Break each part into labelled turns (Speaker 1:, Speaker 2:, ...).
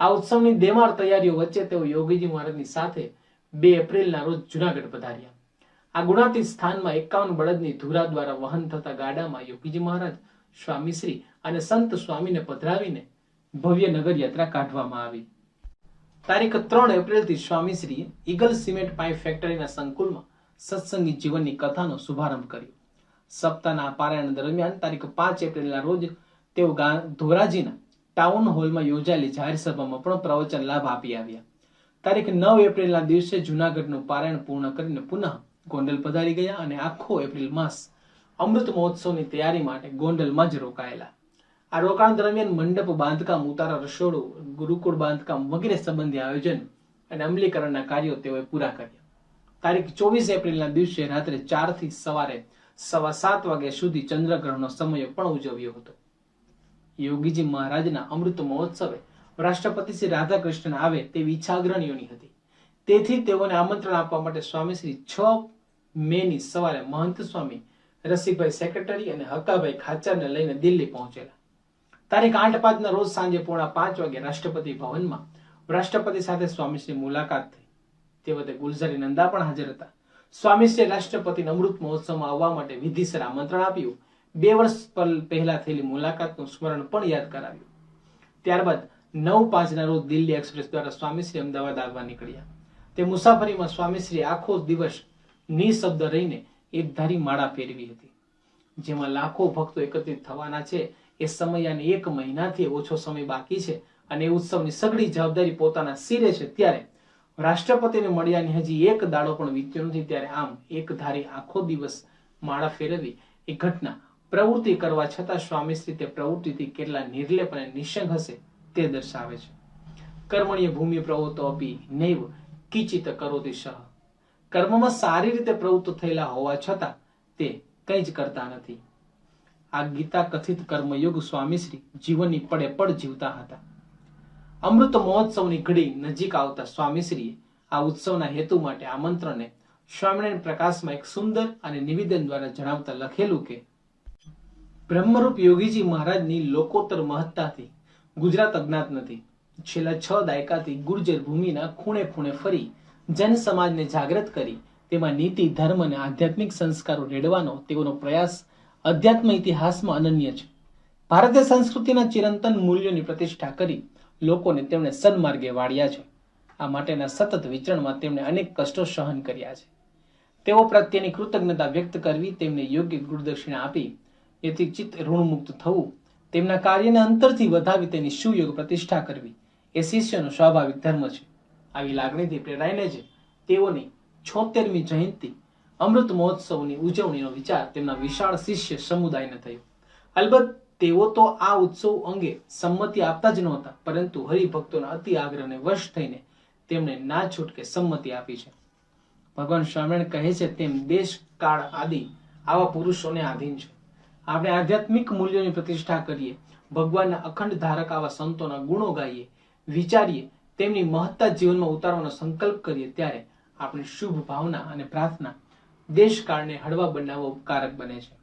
Speaker 1: આ ઉત્સવની દેમાર તૈયારીઓ વચ્ચે તેઓ યોગીજી મહારાજની સાથે 2 એપ્રિલના રોજ જુનાગઢ પધાર્યા. આ ગુણાતીત સ્થાનમાં 51 બળદની ધુરા દ્વારા વહન થતા ગાડામાં યોગીજી મહારાજ, સ્વામીશ્રી અને સંત સ્વામીને પધરાવીને ભવ્ય નગર યાત્રા કાઢવામાં આવી. તારીખ 3 એપ્રિલથી સ્વામીશ્રીએ ઈગલ સિમેન્ટ પાઇપ ફેક્ટરીના સંકુલમાં સત્સંગી જીવનની કથાનો શુભારંભ કર્યો. સપ્તાહના પારાયણ દરમિયાન તારીખ 5 એપ્રિલના રોજ તેઓ ધોરાજીના ટાઉન હોલમાં યોજાયેલી જાહેર સભામાં પણ પ્રવચન લાભ આપી આવ્યા. તારીખ 9 એપ્રિલના દિવસે જુનાગઢનું પારાયણ પૂર્ણ કરીને પુનઃ ગોંડલ પધારી ગયા અને આખો એપ્રિલ માસ અમૃત મહોત્સવની તૈયારી માટે ગોંડલમાં જ રોકાયેલા. આ રોકાણ દરમિયાન મંડપ બાંધકામ, ઉતારા રસોડું, ગુરુકુળ બાંધકામ વગેરે સંબંધી આયોજન અને અમલીકરણના કાર્યો તેઓએ પૂરા કર્યા. તારીખ 24 એપ્રિલના દિવસે રાત્રે 4 થી સવારે 7:15 વાગ્યા સુધી ચંદ્રગ્રહણનો સમય પણ ઉજવ્યો હતો. યોગીજી મહારાજના અમૃત મહોત્સવે રાષ્ટ્રપતિ શ્રી રાધાકૃષ્ણન આવે તેવી ઈચ્છા અગ્રણીઓની હતી. તેથી તેઓને આમંત્રણ આપવા માટે સ્વામીશ્રી 6 મેની સવારે મહંત સ્વામી રસિકભાઈ સેક્રેટરી અને હકાભાઈ ખાચરને લઈને દિલ્હી પહોંચેલા. તારીખ 8/5ના રોજ સાંજે 4:45 વાગે રાષ્ટ્રપતિ ભવનમાં રાષ્ટ્રપતિ સાથે સ્વામીશ્રી મુલાકાત થઈ. તે વખતે ગુલઝારી નંદા પણ હાજર હતા. સ્વામીશ્રીએ રાષ્ટ્રપતિને અમૃત મહોત્સવમાં આવવા માટે વિધિસર આમંત્રણ આપ્યું. 2 વર્ષ પહેલા થયેલી મુલાકાતનું સ્મરણ પણ યાદ કરાવ્યું. ત્યારબાદ 9/5ના રોજ દિલ્હી એક્સપ્રેસ દ્વારા સ્વામીશ્રી અમદાવાદ આવવા નીકળ્યા. તે મુસાફરીમાં સ્વામીશ્રી આખો દિવસ નિઃશબ્દ રહીને એકધારી માળા ફેરવી હતી. જેમાં લાખો ભક્તો એકત્રિત થવાના છે. એ સમયાને 1 મહિનાથી ઓછો સમય બાકી છે અને એ ઉત્સવની સઘળી જવાબદારી પોતાના સિરે છે. ત્યારે રાષ્ટ્રપતિને મળ્યાની હજી 1 દાડો પણ વીત્યો નથી. ત્યારે આમ એકધારી આખો દિવસ માળા ફેરવી એ ઘટના પ્રવૃત્તિ કરવા છતાં સ્વામીશ્રી તે પ્રવૃત્તિથી કેટલા નિર્લેપ અને નિઃસંગ હશે તે દર્શાવે છે. કર્મણ્ય ભૂમિ પ્રવૃત્તો અપી નૈવ કિંચિત કરોતિ સહ. કર્મમાં સારી રીતે પ્રવૃત્ત થયેલા હોવા છતાં તે કંઈ જ કરતા નથી. આ ગીતા કથિત કર્મયોગ સ્વામીશ્રી જીવનની પડે પડ જીવતા હતા. અમૃત મહોત્સવની ઘડી નજીક આવતા સ્વામીશ્રીએ આ ઉત્સવના હેતુ માટે આમંત્રણને સ્વામિનારાયણ પ્રકાશમાં એક સુંદર અને નિવેદન દ્વારા જણાવતા લખેલું કે બ્રહ્મરૂપ યોગીજી મહારાજની લોકોત્તર મહત્તાથી ગુજરાત અજ્ઞાત નથી. છેલ્લા 6 દાયકાથી ગુર્જર ભૂમિના ખૂણે ખૂણે ફરી જન સમાજને જાગૃત કરી તેમાં નીતિ, ધર્મ અને આધ્યાત્મિક સંસ્કારો રેડવાનો તેઓનો પ્રયાસ અધ્યાત્મ ઇતિહાસમાં અનન્ય છે. ભારતીય સંસ્કૃતિના ચિરંતન મૂલ્યોની પ્રતિષ્ઠા કરી લોકોને તેમણે સન્માર્ગે વાળ્યા છે. આ માટેના સતત વિચરણમાં તેમણે અનેક કષ્ટો સહન કર્યા છે. તેઓ પ્રત્યેની કૃતજ્ઞતા વ્યક્ત કરવી, તેમને યોગ્ય ગુરુદક્ષિણા આપી એથી ચિત્ત ઋણમુક્ત થવું, તેમના કાર્યને અંતરથી વધાવી તેની સુયોગ પ્રતિષ્ઠા કરવી એ શિષ્યનો સ્વાભાવિક ધર્મ છે. આવી લાગણીથી પ્રેરાઈને જ તેઓની 76મી જયંતિ અમૃત મહોત્સવની ઉજવણીનો વિચાર તેમના વિશાળ શિષ્ય સમુદાયને થયો. અલબત્ત તેઓ તો આ ઉત્સવ અંગે સંમતિ આપતા જ નહોતા, પરંતુ હરિભક્તોના અતિ આગ્રહને વશ થઈને તેમણે ના છૂટકે સંમતિ આપી છે. ભગવાન સ્વામિનારાયણ કહે છે તેમ દેશ કાળ આદિ આવા પુરુષોને આધીન છે. આપણે આધ્યાત્મિક મૂલ્યોની પ્રતિષ્ઠા કરીએ, ભગવાનના અખંડ ધારક આવા સંતોના ગુણો ગાઈએ, વિચારીએ, તેમની મહત્તા જીવનમાં ઉતારવાનો સંકલ્પ કરીએ, ત્યારે આપણી શુભ ભાવના અને પ્રાર્થના દેશકાળને હળવા બનાવવા ઉપકારક બને છે.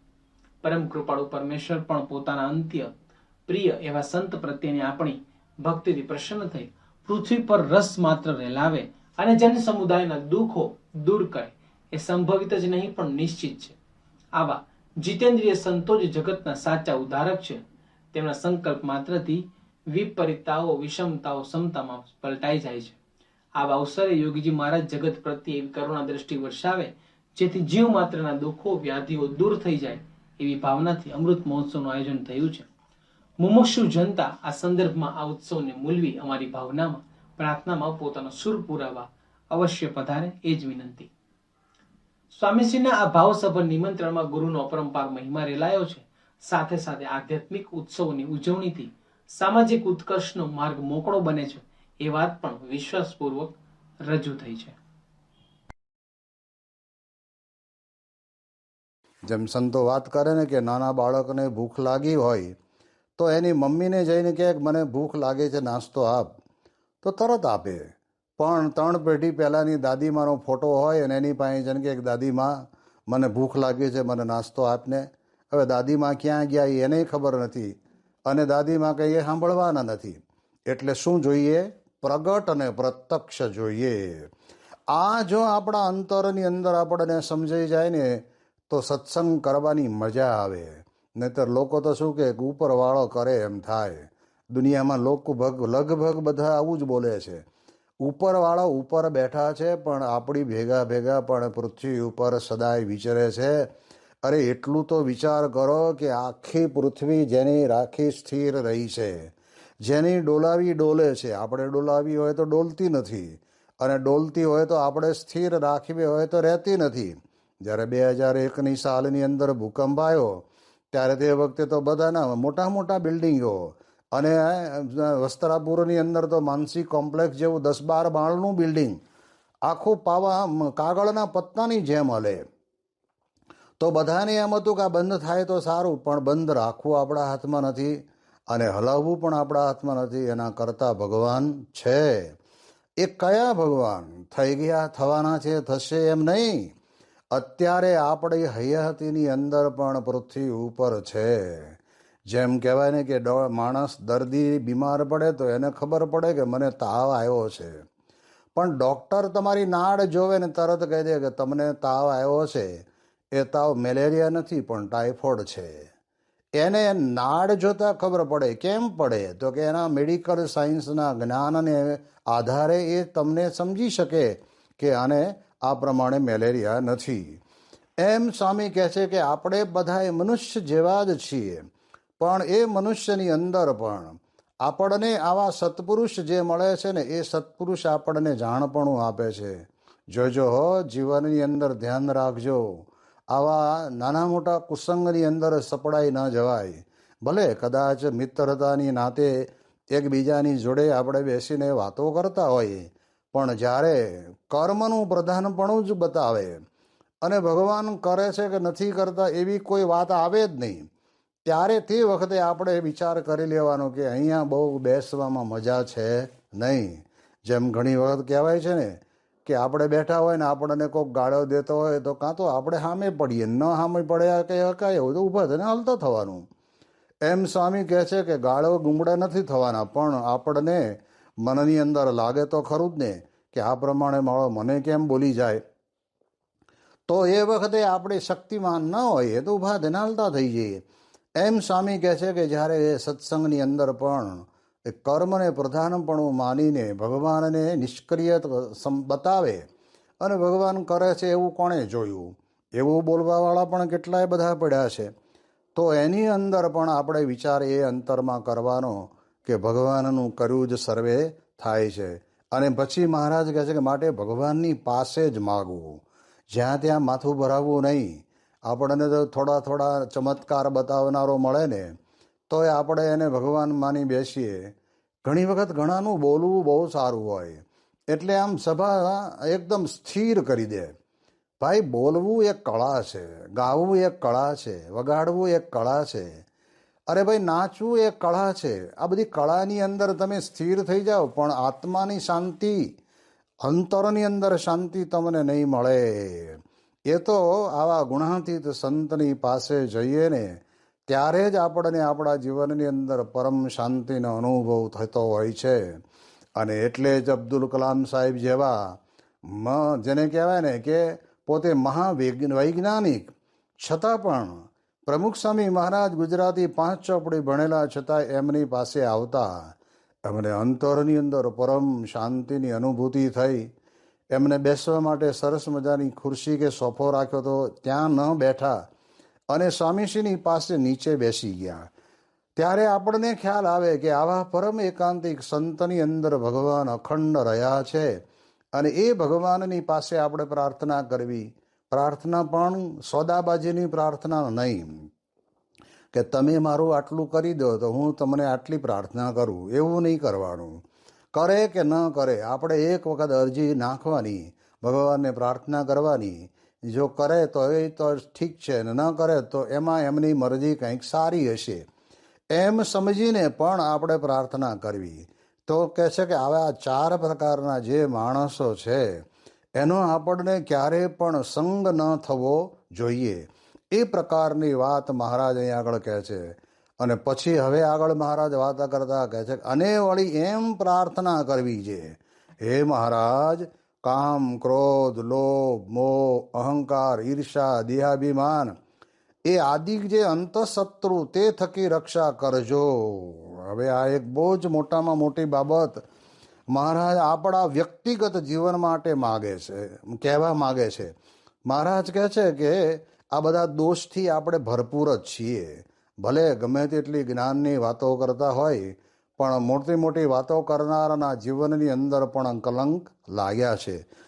Speaker 1: પરમ કૃપાળુ પરમેશ્વર પણ પોતાના અંત્ય પ્રિય એવા સંત પ્રત્યેની આપણી ભક્તિથી પ્રસન્ન થઈ પૃથ્વી પર રસ માત્ર રેલાવે અને જન સમુદાયના દુઃખો દૂર કરે એ સંભવિત જ નહીં પણ નિશ્ચિત છે. આવા જીતેન્દ્રિય સંતો જ જગતના સાચા ઉદ્ધારક છે. તેમના સંકલ્પ માત્રથી વિપરીતતાઓ, વિષમતાઓ સમતામાં પલટાઈ જાય છે. આવા અવસરે યોગીજી મહારાજ જગત પ્રત્યે એવી કરુણા દ્રષ્ટિ વર્ષાવે જેથી જીવ માત્રના દુઃખો, વ્યાધિઓ દૂર થઈ જાય એવી ભાવનાથી અમૃત મહોત્સવનું આયોજન થયું છે. મુમુક્ષુ જનતા આ સંદર્ભમાં આ ઉત્સવને મૂલવી અમારી ભાવનામાં, પ્રાર્થનામાં પોતાનો સુર પુરાવા અવશ્ય પધારે એ જ વિનંતી. સ્વામીશ્રીના આ ભાવસભર નિમંત્રણમાં ગુરુનો અપરંપાર મહિમા રેલાયો છે. સાથે સાથે આધ્યાત્મિક ઉત્સવોની ઉજવણીથી સામાજિક ઉત્કર્ષનો માર્ગ મોકળો બને છે એ વાત પણ વિશ્વાસપૂર્વક રજૂ થઈ છે.
Speaker 2: જેમ સંતો વાત કરે ને કે નાના બાળકને ભૂખ લાગી હોય તો એની મમ્મીને જઈને કહે મને ભૂખ લાગે છે, નાસ્તો આપ, તો તરત આપે. પણ 3 પેઢી પહેલાંની દાદીમાનો ફોટો હોય અને એની પાસે જેમ કે દાદીમા મને ભૂખ લાગી છે, મને નાસ્તો આપને. હવે દાદીમા ક્યાં ગયા એને ખબર નથી અને દાદીમા કંઈ એ સાંભળવાના નથી. એટલે શું જોઈએ? પ્રગટ અને પ્રત્યક્ષ જોઈએ. આ જો આપણા અંતરની અંદર આપણને સમજાઈ જાય ને તો સત્સંગ કરવાની મજા આવે. નહીતર લોકો તો શું કે ઉપરવાળો કરે એમ થાય. દુનિયામાં લોકો લગભગ બધા આવું જ બોલે છે. ઉપરવાળો ઉપર બેઠા છે પણ આપણી ભેગા ભેગા પણ પૃથ્વી ઉપર સદાય વિચરે છે. અરે એટલું તો વિચાર કરો કે આખી પૃથ્વી જેની રાખી સ્થિર રહી છે, જેની ડોલાવી ડોલે છે. આપણે ડોલાવી હોય તો ડોલતી નથી, અને ડોલતી હોય તો આપણે સ્થિર રાખવી હોય તો રહેતી નથી. જ્યારે 2001ની સાલની અંદર ભૂકંપ આવ્યો ત્યારે તે વખતે તો બધાના મોટા મોટા બિલ્ડિંગો, અને વસ્ત્રાપુરની અંદર તો માનસી કોમ્પ્લેક્સ જેવું 10-12 માળનું બિલ્ડિંગ આખું કાગળના પત્તાની જેમ હલે. તો બધાને એમ હતું કે આ બંધ થાય તો સારું, પણ બંધ રાખવું આપણા હાથમાં નથી અને હલાવવું પણ આપણા હાથમાં નથી. એના કરતાં ભગવાન છે. એ કયા ભગવાન? થઈ ગયા, થવાના છે, થશે એમ નહીં. અત્યારે આપણી હયાતીની અંદર પણ પૃથ્વી ઉપર છે. જેમ કહેવાય ને કે માણસ દર્દી બીમાર પડે તો એને ખબર પડે કે મને તાવ આવ્યો છે, પણ ડૉક્ટર તમારી નાડ જોવે ને તરત કહી દે કે તમને તાવ આવ્યો છે. એ તાવ મેલેરિયા નથી પણ ટાઇફોઇડ છે. એને નાડ જોતાં ખબર પડે. કેમ પડે? તો કે એના મેડિકલ સાયન્સના જ્ઞાનને આધારે એ તમને સમજી શકે કે આને આ પ્રમાણે મેલેરિયા નથી. એમ સ્વામી કહે છે કે આપણે બધા મનુષ્ય જેવા જ છીએ, પણ એ મનુષ્યની અંદર પણ આપણને આવા સત્પુરુષ જે મળે છે ને, એ સત્પુરુષ આપણને જાણપણું આપે છે. જોજો હો, જીવનની અંદર ધ્યાન રાખજો. આવા નાના મોટા કુસંગની અંદર સપડાઈ ન જવાય. ભલે કદાચ મિત્રતાની નાતે એકબીજાની જોડે આપણે બેસીને વાતો કરતા હોઈએ, પણ જ્યારે કર્મનું પ્રધાનપણું જ બતાવે અને ભગવાન કરે છે કે નથી કરતા એવી કોઈ વાત આવે જ નહીં, ત્યારે તે વખતે આપણે વિચાર કરી લેવાનો કે અહીંયા બહુ બેસવામાં મજા છે નહીં. જેમ ઘણી વખત કહેવાય છે ને કે આપણે બેઠા હોય ને આપણને કોઈક ગાળો દેતો હોય તો કાં તો આપણે સામે પડીએ, ન સામે પડ્યા કે હકાય હોય તો ઊભા થઈને હાલતા થવાનું. એમ સ્વામી કહે છે કે ગાળો ગુમડા નથી થવાના, પણ આપણને મનની અંદર લાગે તો ખરું જ ને કે આ પ્રમાણે મારો મને કેમ બોલી જાય. તો એ વખતે આપણે શક્તિમાન ન હોઈએ તો ઊભા થઈને હાલતા થઈ જઈએ. એમ સ્વામી કહે છે કે જ્યારે એ સત્સંગની અંદર પણ એ કર્મને પ્રધાનપણું માનીને ભગવાનને નિષ્ક્રિય બતાવે, અને ભગવાન કરે છે એવું કોણે જોયું? એવું બોલવાવાળા પણ કેટલાય બધા પડ્યા છે. તો એની અંદર પણ આપણે વિચાર એ અંતરમાં કરવાનો કે ભગવાનનું કર્યું જ સર્વે થાય છે. અને પછી મહારાજ કહે છે કે માટે ભગવાનની પાસે જ માગવું, જ્યાં ત્યાં માથું ભરાવવું નહીં. આપણને તો થોડા ચમત્કાર બતાવનારો મળે ને તો આપણે એને ભગવાન માની બેસીએ. ઘણી વખત ઘણાનું બોલવું બહુ સારું હોય એટલે આમ સભા એકદમ સ્થિર કરી દે. ભાઈ, બોલવું એક કળા છે, ગાવું એક કળા છે, વગાડવું એક કળા છે. અરે ભાઈ, નાચવું એક કળા છે. આ બધી કળાની અંદર તમે સ્થિર થઈ જાઓ, પણ આત્માની શાંતિ, અંતરની અંદર શાંતિ તમને નહીં મળે. એ તો આવા ગુણાતીત સંતની પાસે જઈએ ને ત્યારે જ આપણને આપણા જીવનની અંદર પરમ શાંતિનો અનુભવ થતો હોય છે. અને એટલે જ અબ્દુલ કલામ સાહેબ જેવા જેને કહેવાય ને કે પોતે મહાવૈજ્ઞાનિક છતાં પણ પ્રમુખ સ્વામી મહારાજ ગુજરાતી 5 ચોપડી ભણેલા છતાં એમની પાસે આવતા એમને અંતરની અંદર પરમ શાંતિની અનુભૂતિ થઈ. એમને બેસવા માટે સરસ મજાની ખુરશી કે સોફો રાખ્યો તો ત્યાં ન બેઠા અને સ્વામીશ્રીની પાસે નીચે બેસી ગયા. ત્યારે આપણને ખ્યાલ આવે કે આવા પરમ એકાંતિક સંતની અંદર ભગવાન અખંડ રહ્યા છે. અને એ ભગવાનની પાસે આપણે પ્રાર્થના કરવી. પ્રાર્થના પણ સોદાબાજીની પ્રાર્થના નહીં કે તમે મારું આટલું કરી દો તો હું તમને આટલી પ્રાર્થના કરું, એવું નહીં કરવાનું. કરે કે ન કરે, આપણે એક વખત અરજી નાખવાની, ભગવાનને પ્રાર્થના કરવાની. જો કરે તો એ તો ઠીક છે, ને ન કરે તો એમાં એમની મરજી કંઈક સારી હશે એમ સમજીને પણ આપણે પ્રાર્થના કરવી. તો કહે છે કે આવા 4 પ્રકારના જે માણસો છે એનો આપણને ક્યારેય પણ સંગ ન થવો જોઈએ. એ પ્રકારની વાત મહારાજ અહીં આગળ કહે છે. અને પછી હવે આગળ મહારાજ વાતા કરતા કહે છે અને વળી એમ પ્રાર્થના કરવી છે, હે મહારાજ, કામ, ક્રોધ, લોભ, મોહ, અહંકાર, ઈર્ષા, દેહાભિમાન એ આદિ જે અંતઃશત્રુ તે થકી રક્ષા કરજો. હવે આ એક બહુ જ મોટામાં મોટી બાબત મહારાજ આપણા વ્યક્તિગત જીવન માટે માગે છે, કહેવા માગે છે. મહારાજ કહે છે કે આ બધા દોષથી આપણે ભરપૂર જ છીએ. ભલે ગમે તેટલી જ્ઞાનની વાતો કરતા હોય, પણ મોટી મોટી વાતો કરનારના જીવનની અંદર પણ કલંક લાગ્યા છે.